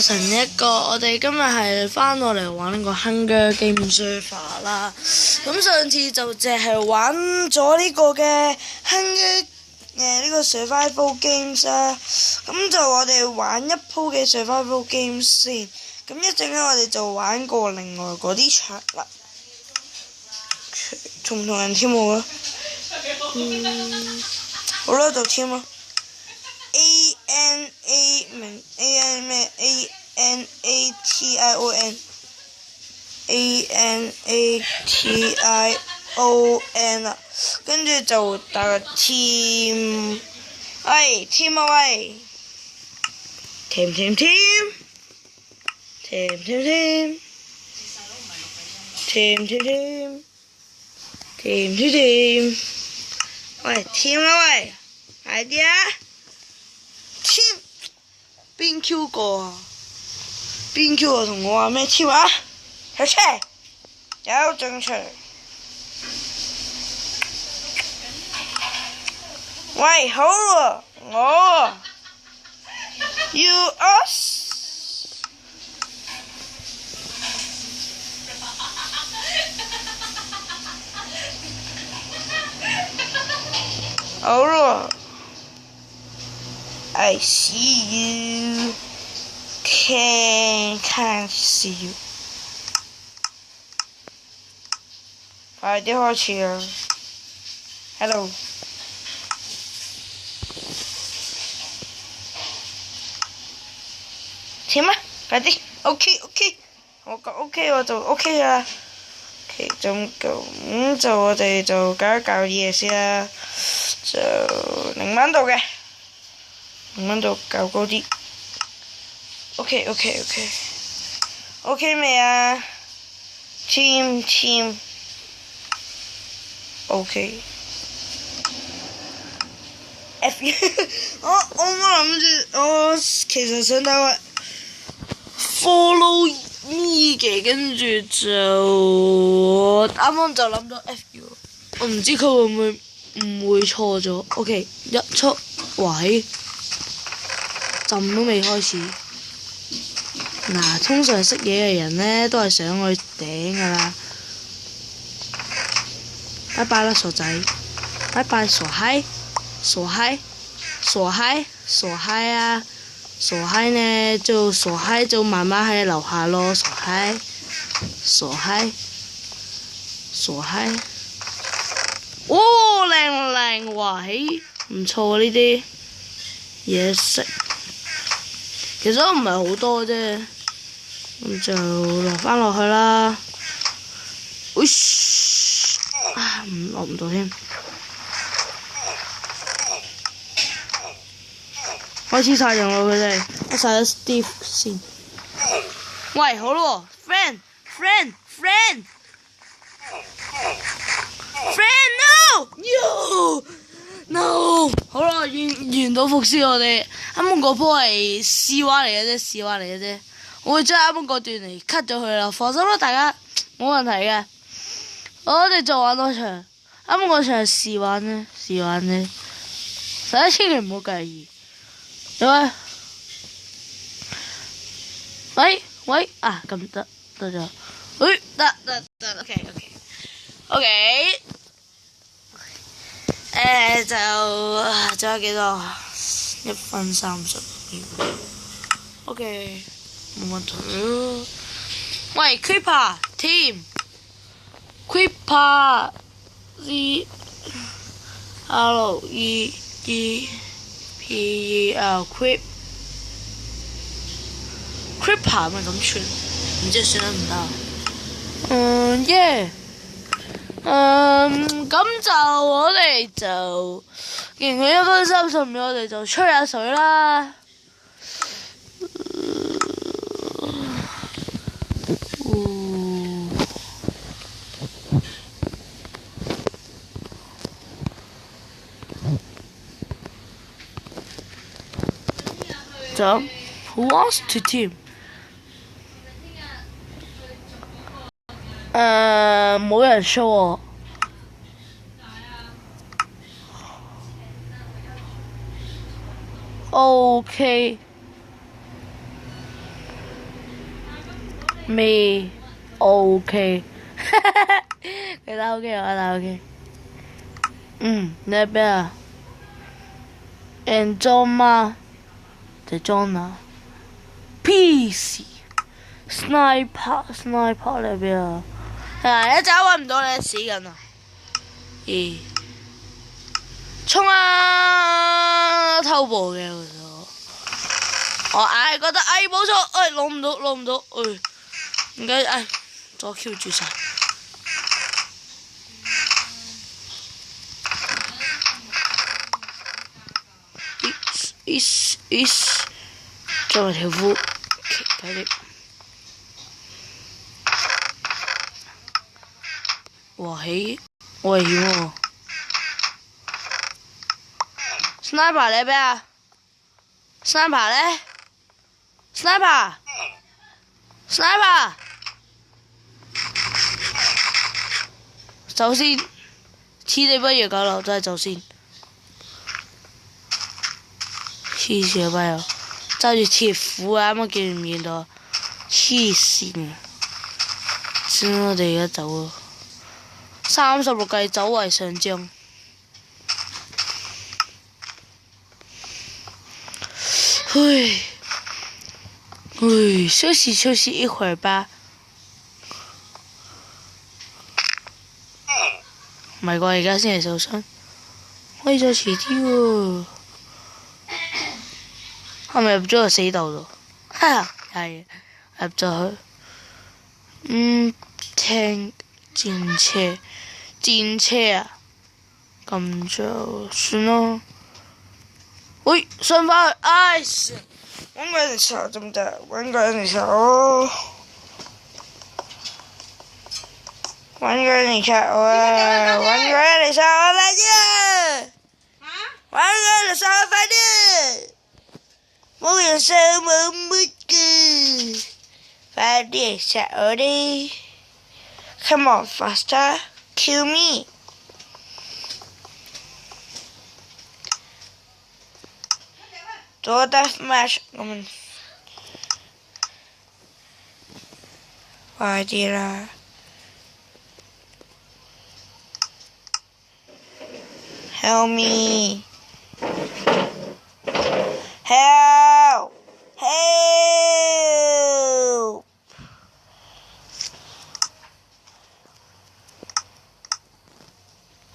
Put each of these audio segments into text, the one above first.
成一個，我哋今日係翻落嚟玩呢個《Hunger Game Server》啦。咁上次就淨係玩咗呢個嘅《Hunger》呢個 Survival Games 啦。咁就我哋玩一鋪嘅 Survival Games 先。咁一陣間我哋就玩過另外嗰啲場啦。同唔同人添好啊？好啦，就添啦。ANA 明 AN 咩 ANATION 啦，跟住就打個 team， 喂 team 啊喂 team team team team team team team team team team team team， 喂 team 啊喂，快啲啊！邊 Q 個啊？邊 Q 個同我話咩 Q 啊？出車，有進場。喂，好喎，我 You us。好喎。I see you, can't see you。快啲開始啦 ！Hello。點啊？快啲 ！OK， 我講 OK 我就 OK 啦。OK， 咁就我哋就搞一搞嘢先啦。就0蚊度嘅。5蚊度較高啲 ，OK 未啊 ？Team OK F 我諗住，我其實想打個 Follow Me 嘅，跟住就啱啱就諗到 F， 我唔知佢會唔會誤會錯咗 ，OK 一出位。浸都未開始，嗱，通常識嘢嘅人呢都係上去頂噶啦。拜拜啦，傻仔！拜拜，傻閪！傻閪啊！傻閪呢就傻閪就慢慢喺樓下咯，傻閪！哦，靚位，唔錯啊呢啲嘢食。其實都唔係好多啫，咁就落返落去啦。落唔到添，開始殺人咯佢哋，我殺咗 Steve 先。喂，好咯 ，friend no， 好啦，完到伏屍我哋。啱啱嗰波係試話嚟嘅啫，我會將啱啱嗰段嚟 cut 咗佢啦，放心啦，大家冇問題嘅。我哋再玩多場，啱啱嗰場係試玩呢，大家千祈唔好介意。喂啊，咁得咗，得 OK。仲有幾多？1分30秒。OK， 冇問題。喂 ，Creeper Team，Creeper ZLEEPER Creeper 咪咁串，唔知算得唔得？咁就我哋就，既然佢1分30秒，我哋就吹下水啦。就 Who wants to team？ 冇人 show 我。OK，未 OK， 佢打 OK 我打 OK。你喺邊啊？And John 嗎？就 John 啊。PC Sniper 你喺邊啊？一陣揾唔到你死人啊！衝啊！偷步嘅我覺得冇錯，攞唔到，唔該左 Q 住晒。着埋條褲，快啲！哇嘿，危險喎！Sniper 你喺邊啊 ？Sniper 咧 ？Sniper， 走先，黐你不如狗流真係走先。黐線啊！友，揸住鐵斧啊！啱啱見唔見到？黐線！算我哋而家走啊！36計走為上將。休息一會兒吧。唔係啩？而家先嚟受傷，可以再遲啲喎。係咪入咗個死道度？係入咗去。聽戰車啊！咁就算咯。喂，上返去，唉！揾個人嚟查得唔得？揾個人嚟查我。揾個人嚟查我啊！揾個人嚟查我，快啲啊！揾個人嚟查我，快啲！冇人查我乜嘅，快啲嚟查我哋 ！Come on, faster, kill me！做 deathmatch， 我們快啲啦 ！Help me！ Help! Help!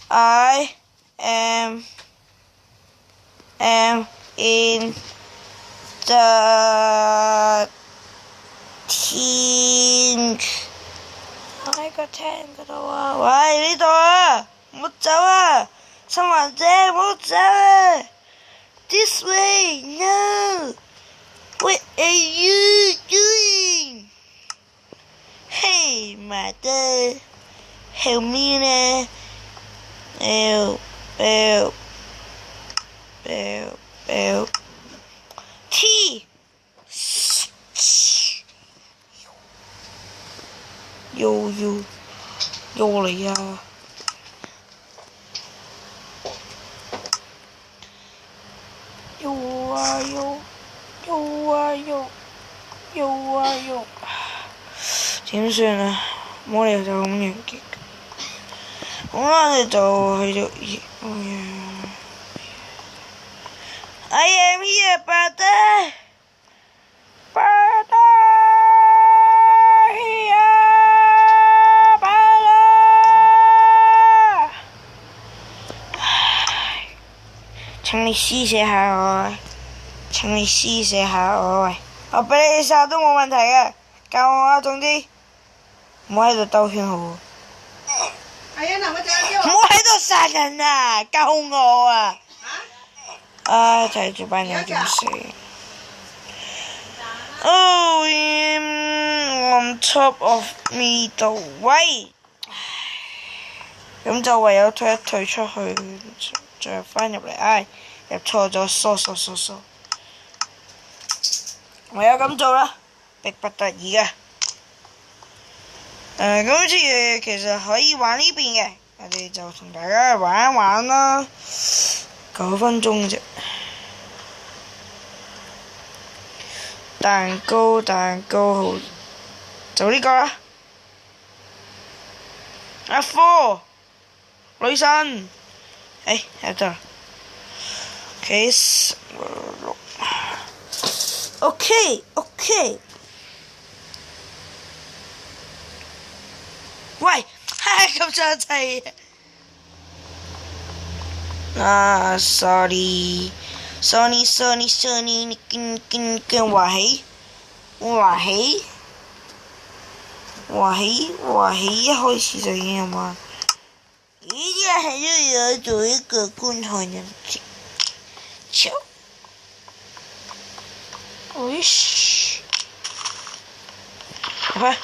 I am in the tank。喺個 tank 嗰度啊！喂，呢度啊！唔好走啊！生還者，唔好走啊！ This way, no! What are you doing? Hey, mother, help me now! Help! T! 又嚟啊！點算啊？冇理由就咁完結。好啦，我哋就去到I am here, brother. Brother, here, brother. 請你施捨下我，請你施捨下我喂，我俾你殺都冇問題嘅，救我啊，總之唔好喺度兜圈好。唔好喺度殺人啊！救我啊！睇住班友點死。Oh, on top of me 度，喂！咁就唯有退一退出去，再入返入嚟。唉，入錯咗，疏。唯有咁做啦，迫不得已嘅。咁好似其實可以玩呢邊嘅，我哋就同大家玩一玩啦。9分鐘啫。蛋糕好就呢個啦。阿科女神，喺度。OK。喂，咁詳細啊！sorry，你跟我起，一開始就已經有嘛？一定還是要做一個共同的球。快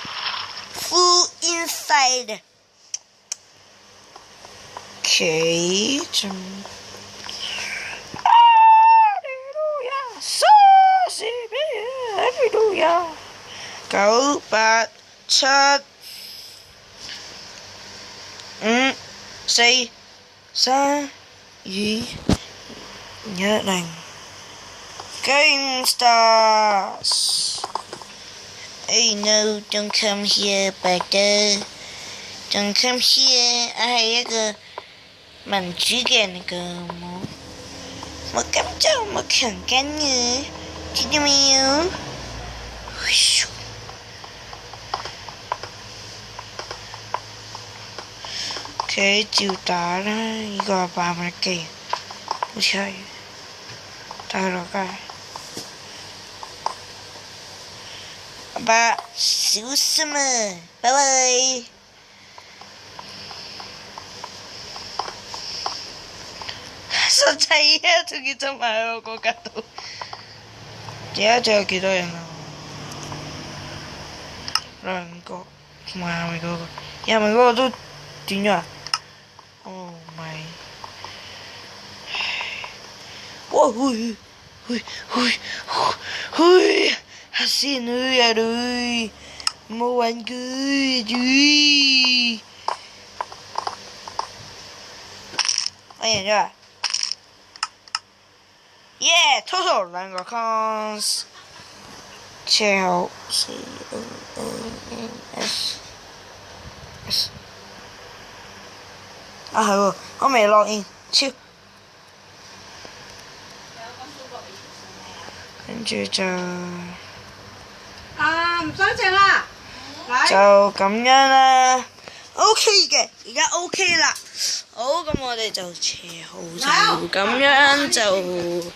，full inside。OK，9、8、7、5、4、3、2、1、0。Game starts. Hey no, don't come here, brother. Don't come here. 係一個民主嘅那個冇咁做，冇強姦嘅，知道沒有？OK，照打啦，呢個係8蚊雞，好似係打落街。阿爸，小心啊！拜拜。實際啊，仲要執埋喺我國家度。而家仲有幾多人啊？2個，同埋後面嗰個，後面嗰個都斷咗啊！Oh my！ 哇！去，嚇死人啊！唔好玩佢，我贏咗啊！耶 ！total 2個 cons， 切好 CONS。啊係喎，我未落印，超。跟住就唔使剩啦，就咁樣啦。OK 嘅，而家 OK 啦。好，咁我哋就切好就咁樣就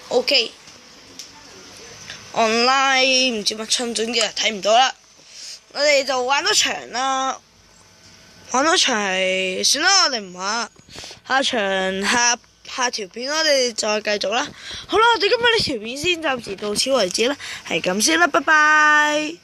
OK。online 唔知乜春準嘅睇唔到啦。我哋就玩多場啦。玩多場係算啦，我哋唔玩。下條片我哋再繼續啦。好啦，我哋今日呢條片先暫時到此為止啦，係咁先啦，拜拜。